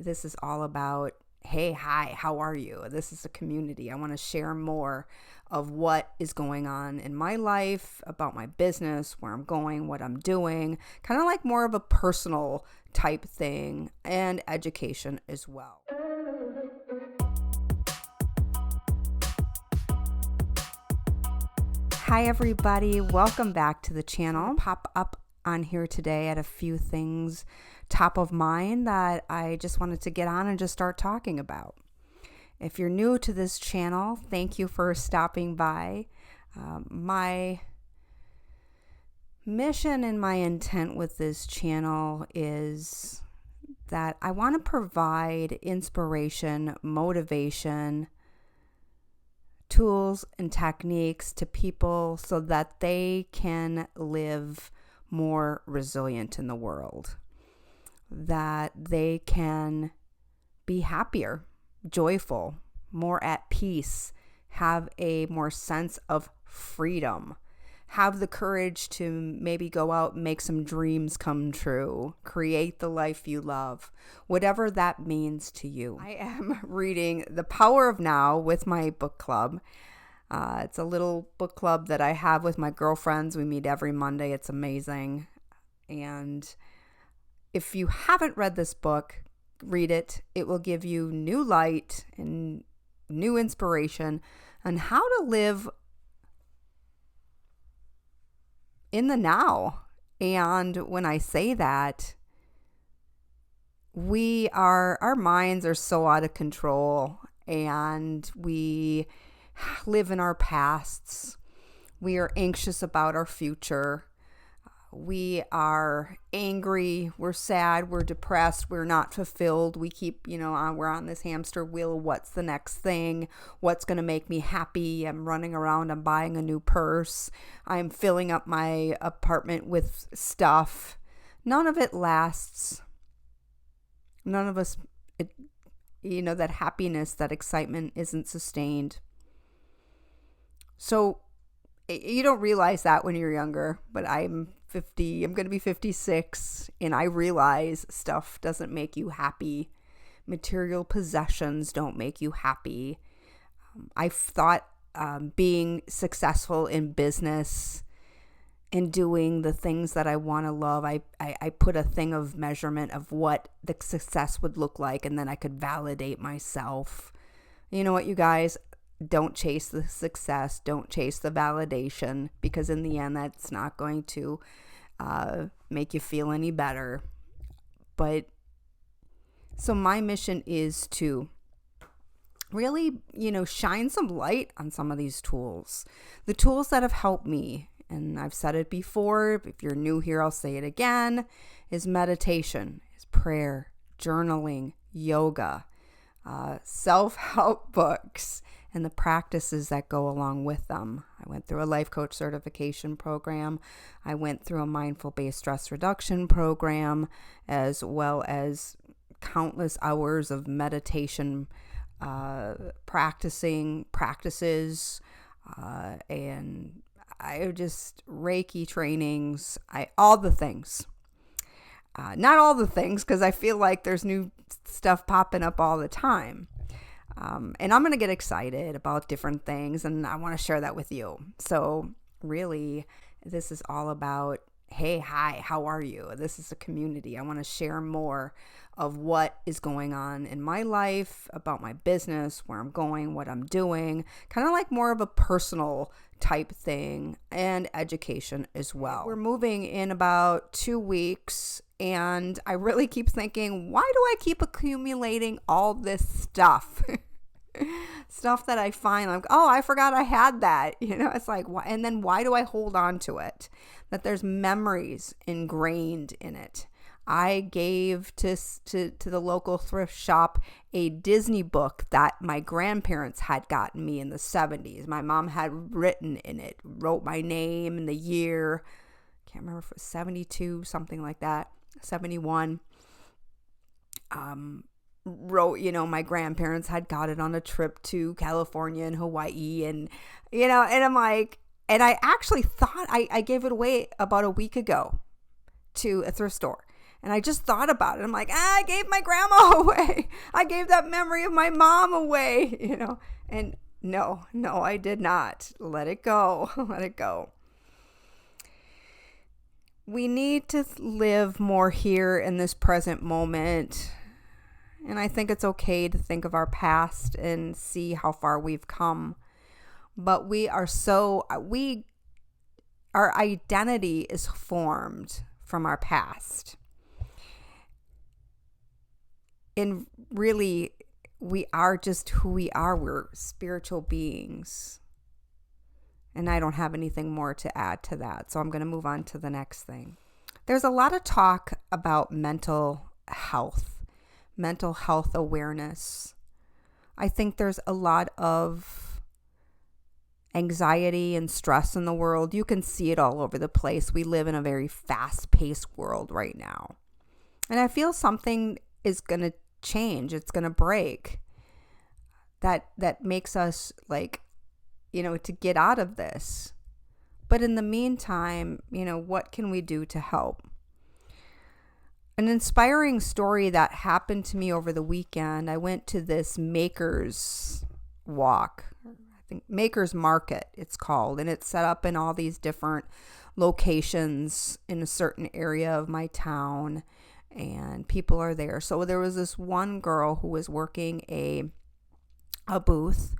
this is all about, hey, hi, how are you? This is a community. I want to share more of what is going on in my life, about my business, where I'm going, what I'm doing, kind of like more of a personal type thing, and education as well. Hi everybody, welcome back to the channel. Pop up on here today at a few things top of mind that I just wanted to get on and just start talking about. If you're new to this channel, thank you for stopping by. My mission and my intent with this channel is that I want to provide inspiration, motivation, tools and techniques to people so that they can live more resilient in the world, that they can be happier, joyful, more at peace, have a more sense of freedom, have the courage to maybe go out and make some dreams come true, create the life you love, whatever that means to you. I am reading The Power of Now with my book club. It's a little book club that I have with my girlfriends. We meet every Monday. It's amazing. And if you haven't read this book, read it. It will give you new light and new inspiration on how to live in the now. And when I say that, our minds are so out of control and we live in our pasts. We are anxious about our future. We are angry, we're sad, we're depressed, we're not fulfilled. We keep, we're on this hamster wheel. What's the next thing? What's going to make me happy? I'm running around, I'm buying a new purse. I'm filling up my apartment with stuff. None of it lasts. None of us, that happiness, that excitement isn't sustained. So you don't realize that when you're younger, but I'm going to be 56, and I realize stuff doesn't make you happy. Material possessions don't make you happy. I thought being successful in business and doing the things that I want to love, I put a thing of measurement of what the success would look like, and then I could validate myself. You know what, you guys? Don't chase the success. Don't chase the validation, because in the end, that's not going to make you feel any better. But so my mission is to really, shine some light on some of these tools. The tools that have helped me, and I've said it before, if you're new here, I'll say it again, is meditation, is prayer, journaling, yoga, self-help books, and the practices that go along with them. I went through a life coach certification program. I went through a mindful-based stress reduction program, as well as countless hours of meditation practices, and I just Reiki trainings, all the things. Not all the things, because I feel like there's new stuff popping up all the time. And I'm going to get excited about different things, and I want to share that with you. So really, this is all about, hey, hi, how are you? This is a community. I want to share more of what is going on in my life, about my business, where I'm going, what I'm doing, kind of like more of a personal type thing, and education as well. We're moving in about 2 weeks, and I really keep thinking, why do I keep accumulating all this stuff? Stuff that I find like, oh, I forgot I had that. It's like, why? And then why do I hold on to it? That there's memories ingrained in it. I gave to the local thrift shop a Disney book that my grandparents had gotten me in the 70s. My mom had written in it, wrote my name and the year. Can't remember if it was 72, something like that, 71. Wrote, my grandparents had got it on a trip to California and Hawaii, and I'm like, and I actually thought I gave it away about a week ago to a thrift store. And I just thought about it. I'm like, I gave my grandma away. I gave that memory of my mom away, and no, I did not. Let it go. Let it go. We need to live more here in this present moment. And I think it's okay to think of our past and see how far we've come. But our identity is formed from our past. And really, we are just who we are. We're spiritual beings. And I don't have anything more to add to that. So I'm going to move on to the next thing. There's a lot of talk about mental health awareness. I think there's a lot of anxiety and stress in the world. You can see it all over the place. We live in a very fast-paced world right now. And I feel something is going to change. It's going to break. That makes us to get out of this. But in the meantime, what can we do to help? An inspiring story that happened to me over the weekend, I went to this Maker's Walk, I think Maker's Market it's called, and it's set up in all these different locations in a certain area of my town, and people are there. So there was this one girl who was working a booth,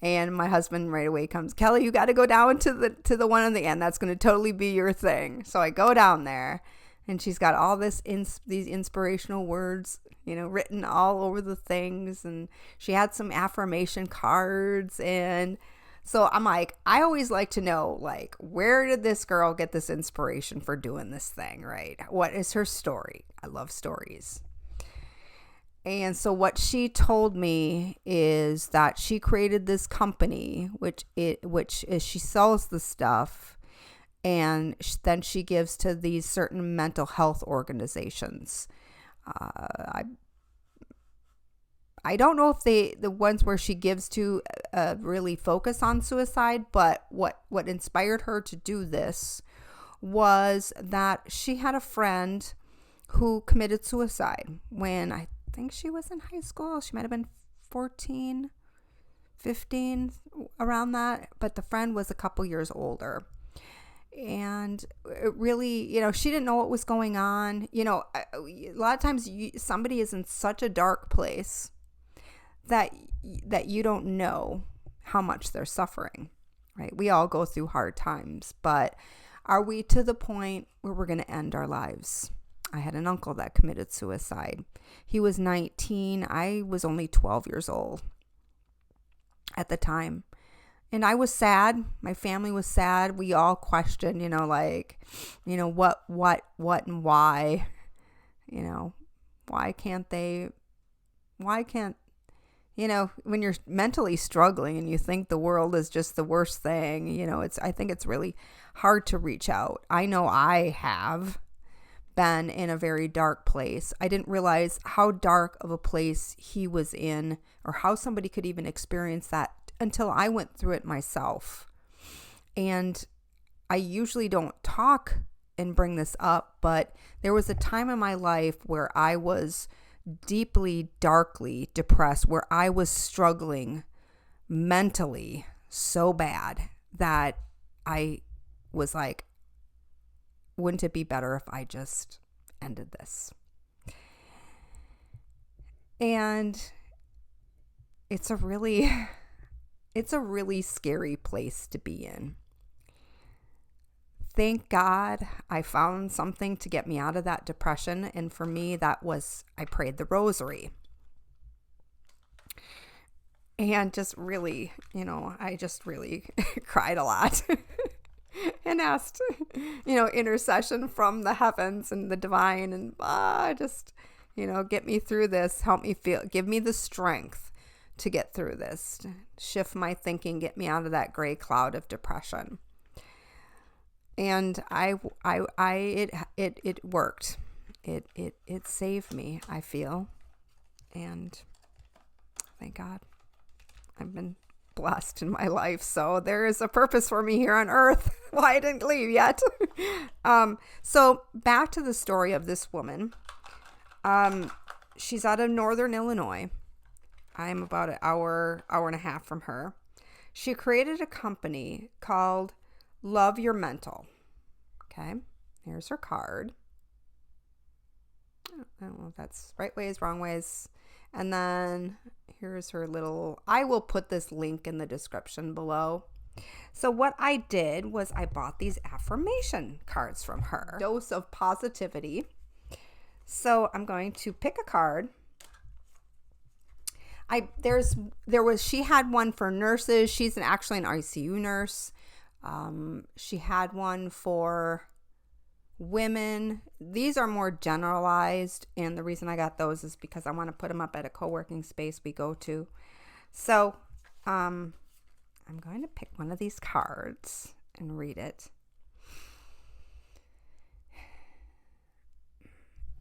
and my husband right away comes, Kelly, you got to go down to the one on the end. That's going to totally be your thing. So I go down there, and she's got all these inspirational words, written all over the things. And she had some affirmation cards. And so I'm like, I always like to know, where did this girl get this inspiration for doing this thing, right? What is her story? I love stories. And so what she told me is that she created this company, which is she sells the stuff, and then she gives to these certain mental health organizations. I don't know if the ones where she gives to really focus on suicide, but what inspired her to do this was that she had a friend who committed suicide when I think she was in high school. She might have been 14, 15, around that. But the friend was a couple years older. And it really, she didn't know what was going on. A lot of times somebody is in such a dark place that you don't know how much they're suffering, right? We all go through hard times, but are we to the point where we're going to end our lives? I had an uncle that committed suicide. He was 19. I was only 12 years old at the time. And I was sad. My family was sad. We all questioned, what and why, why can't, when you're mentally struggling and you think the world is just the worst thing, I think it's really hard to reach out. I know I have been in a very dark place. I didn't realize how dark of a place he was in, or how somebody could even experience that, until I went through it myself. And I usually don't talk and bring this up, but there was a time in my life where I was deeply, darkly depressed, where I was struggling mentally so bad that I was like, wouldn't it be better if I just ended this? And it's a really scary place to be in. Thank God I found something to get me out of that depression. And for me, that was, I prayed the rosary. And just really, I just really cried a lot and asked, intercession from the heavens and the divine, and just, get me through this, help me give me the strength to get through this, shift my thinking, get me out of that gray cloud of depression. And it worked. It saved me, I feel. And thank God. I've been blessed in my life. So there is a purpose for me here on earth. Why I didn't leave yet. So back to the story of this woman. She's out of Northern Illinois. I'm about an hour and a half from her. She created a company called Love Your Mental. Okay, here's her card. I don't know if that's right ways, wrong ways. And then here's her little, I will put this link in the description below. So what I did was I bought these affirmation cards from her. Dose of positivity. So I'm going to pick a card. She had one for nurses. She's actually an ICU nurse. She had one for women. These are more generalized, and the reason I got those is because I want to put them up at a co-working space we go to. So I'm going to pick one of these cards and read it.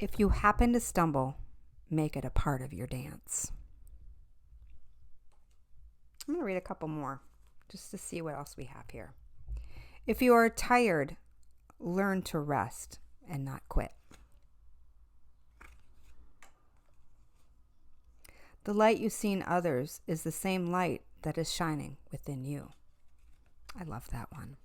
If you happen to stumble, make it a part of your dance. I'm going to read a couple more just to see what else we have here. If you are tired, learn to rest and not quit. The light you see in others is the same light that is shining within you. I love that one.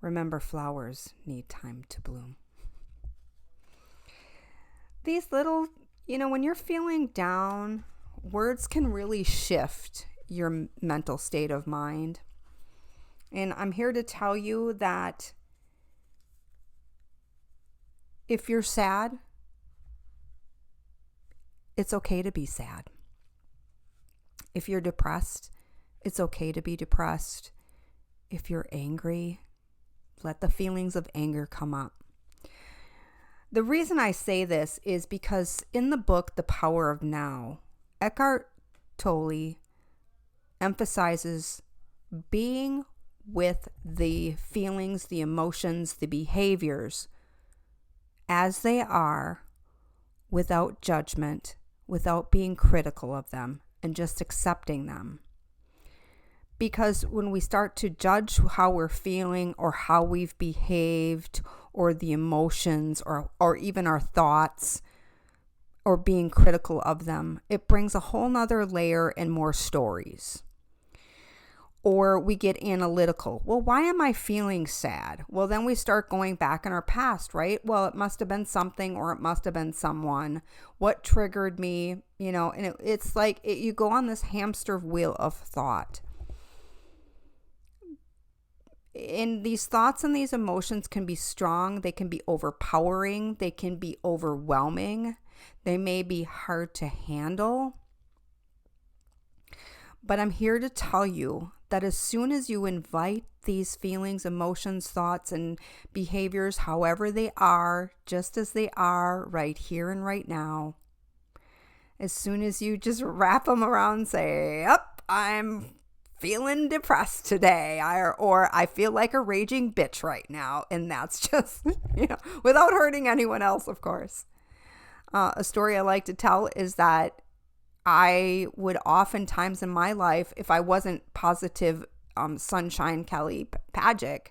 Remember, flowers need time to bloom. These little, when you're feeling down, words can really shift your mental state of mind. And I'm here to tell you that if you're sad, it's okay to be sad. If you're depressed, it's okay to be depressed. If you're angry, let the feelings of anger come up. The reason I say this is because in the book, The Power of Now, Echart Tolle emphasizes being with the feelings, the emotions, the behaviors as they are, without judgment, without being critical of them, and just accepting them. Because when we start to judge how we're feeling or how we've behaved or the emotions or even our thoughts or being critical of them, it brings a whole nother layer and more stories. Or we get analytical. Well, why am I feeling sad? Well, then we start going back in our past, right? Well, it must have been something or it must have been someone. What triggered me? And it's like you go on this hamster wheel of thought. And these thoughts and these emotions can be strong. They can be overpowering. They can be overwhelming. They may be hard to handle. But I'm here to tell you that as soon as you invite these feelings, emotions, thoughts, and behaviors, however they are, just as they are right here and right now, as soon as you just wrap them around and say, I'm feeling depressed today, or I feel like a raging bitch right now, and that's just, without hurting anyone else, of course. A story I like to tell is that I would oftentimes in my life, if I wasn't positive sunshine Kelly Pagic,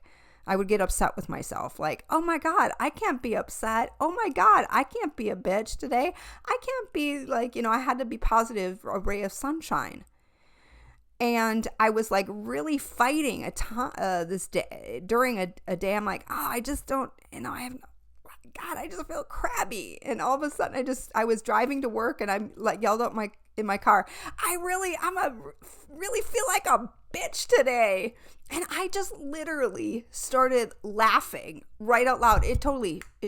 I would get upset with myself. Like, oh my God, I can't be upset. Oh my God, I can't be a bitch today. I can't be like, I had to be positive, a ray of sunshine. And I was like really fighting this day during a day. I'm like, I just don't, I just feel crabby. And all of a sudden I was driving to work and I like yelled out in my car, I really feel like a bitch today. And I just literally started laughing right out loud. It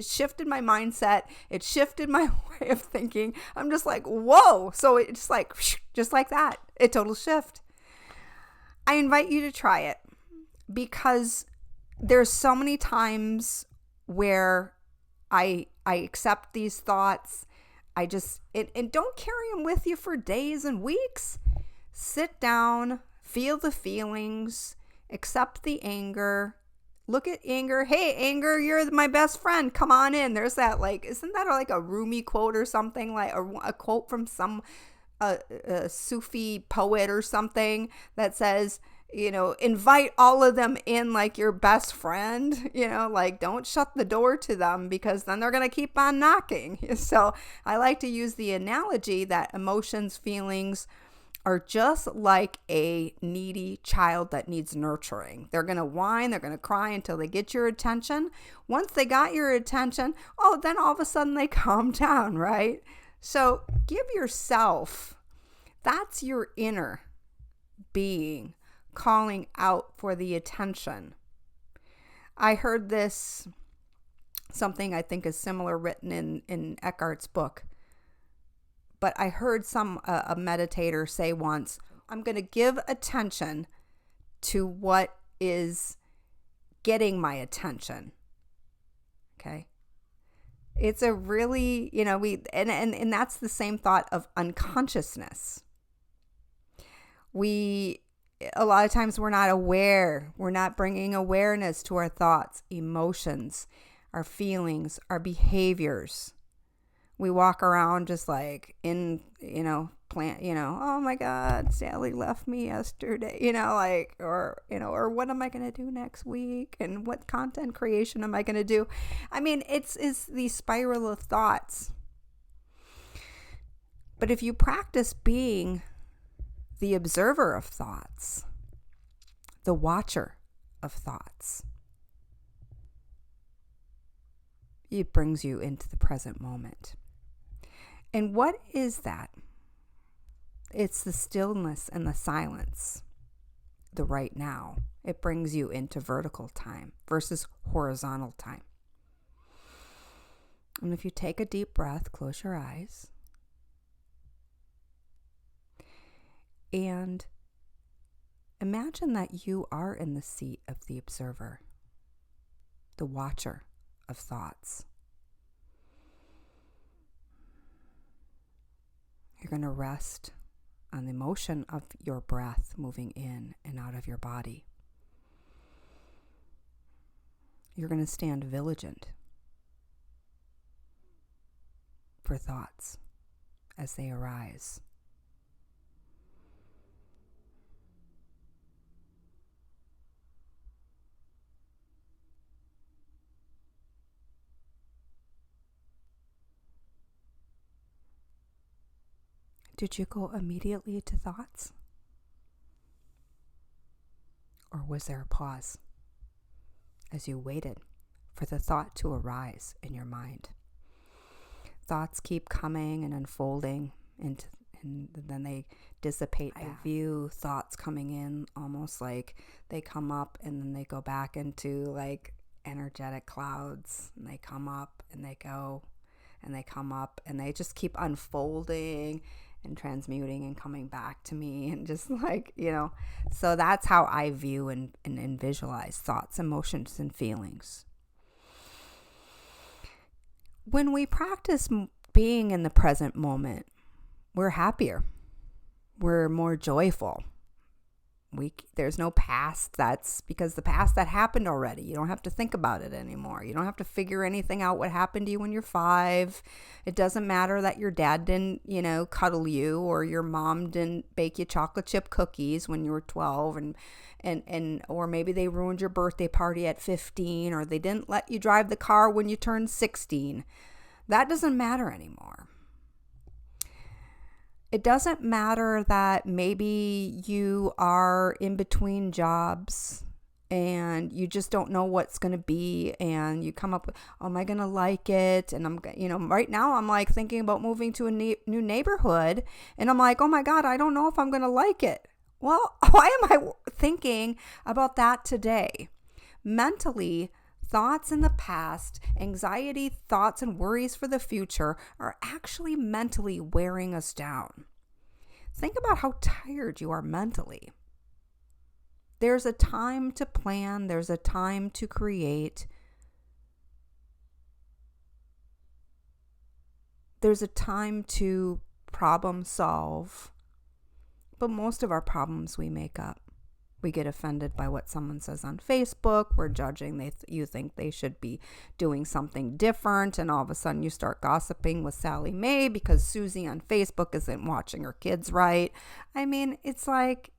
shifted my mindset. It shifted my way of thinking. I'm just like, whoa. So it's like, just like that, a total shift. I invite you to try it because there's so many times where I accept these thoughts. And don't carry them with you for days and weeks. Sit down, feel the feelings, accept the anger, look at anger. Hey, anger, you're my best friend. Come on in. There's that, like, isn't that like a Rumi quote or something, like a quote from some a Sufi poet or something that says, invite all of them in like your best friend, like don't shut the door to them because then they're going to keep on knocking. So I like to use the analogy that emotions, feelings are just like a needy child that needs nurturing. They're going to whine, they're going to cry until they get your attention. Once they got your attention, then all of a sudden they calm down, right? So give yourself, that's your inner being calling out for the attention. I heard this, something I think is similar written in Eckhart's book. But I heard a meditator say once, I'm going to give attention to what is getting my attention. Okay. It's a really, and that's the same thought of unconsciousness. A lot of times we're not aware. We're not bringing awareness to our thoughts, emotions, our feelings, our behaviors. We walk around just like oh my God, Sally left me yesterday, or what am I going to do next week? And what content creation am I going to do? I mean, it's the spiral of thoughts. But if you practice being the observer of thoughts, the watcher of thoughts, it brings you into the present moment. And what is that? It's the stillness and the silence, the right now. It brings you into vertical time versus horizontal time. And if you take a deep breath, close your eyes, and imagine that you are in the seat of the observer, the watcher of thoughts. You're going to rest on the motion of your breath moving in and out of your body. You're going to stand vigilant for thoughts as they arise. Did you go immediately to thoughts? Or was there a pause as you waited for the thought to arise in your mind? Thoughts keep coming and unfolding, and then they dissipate. I view thoughts coming in almost like they come up and then they go back into like energetic clouds, and they come up and they go and they come up and they just keep unfolding and transmuting and coming back to me, and just like, so that's how I view and visualize thoughts, emotions, and feelings. When we practice being in the present moment, we're happier. We're more joyful. There's no past. That's because the past, that happened already. You don't have to think about it anymore. You don't have to figure anything out what happened to you when you're 5. It doesn't matter that your dad didn't, cuddle you, or your mom didn't bake you chocolate chip cookies when you were 12, and or maybe they ruined your birthday party at 15, or they didn't let you drive the car when you turned 16. That doesn't matter anymore. It doesn't matter that maybe you are in between jobs and you just don't know what's going to be, and you come up with, oh, am I going to like it? And right now I'm like thinking about moving to a new neighborhood, and I'm like, oh my God, I don't know if I'm going to like it. Well, why am I thinking about that today? Mentally, thoughts in the past, anxiety, thoughts, and worries for the future are actually mentally wearing us down. Think about how tired you are mentally. There's a time to plan. There's a time to create. There's a time to problem solve. But most of our problems we make up. We get offended by what someone says on Facebook. We're judging. You think they should be doing something different. And all of a sudden you start gossiping with Sally Mae because Susie on Facebook isn't watching her kids right. I mean, it's like,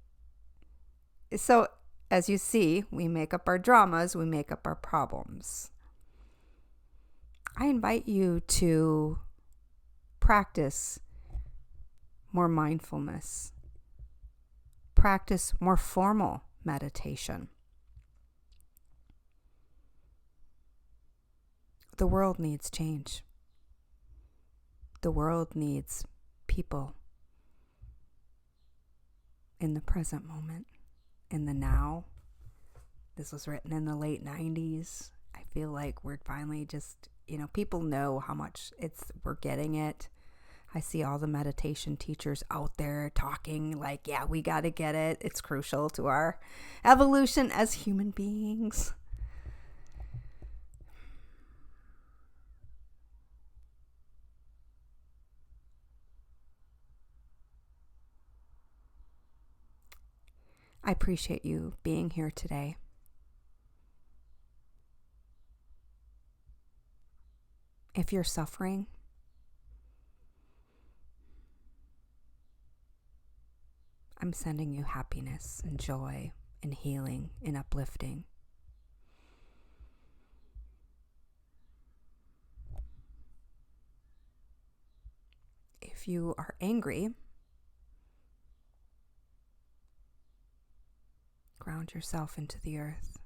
so as you see, we make up our dramas. We make up our problems. I invite you to practice more mindfulness. Practice more formal meditation. The world needs change. The world needs people in the present moment, in the now. This was written in the late 90s. I feel like we're finally just, people know how much we're getting it. I see all the meditation teachers out there talking like, yeah, we got to get it. It's crucial to our evolution as human beings. I appreciate you being here today. If you're suffering, I'm sending you happiness and joy and healing and uplifting. If you are angry, ground yourself into the earth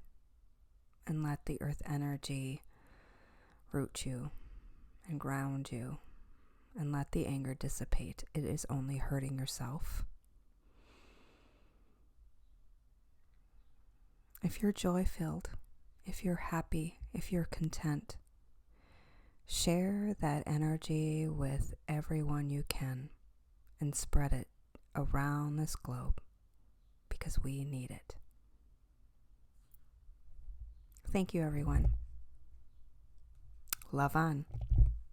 and let the earth energy root you and ground you, and let the anger dissipate. It is only hurting yourself. If you're joy-filled, if you're happy, if you're content, share that energy with everyone you can and spread it around this globe because we need it. Thank you, everyone. Love on.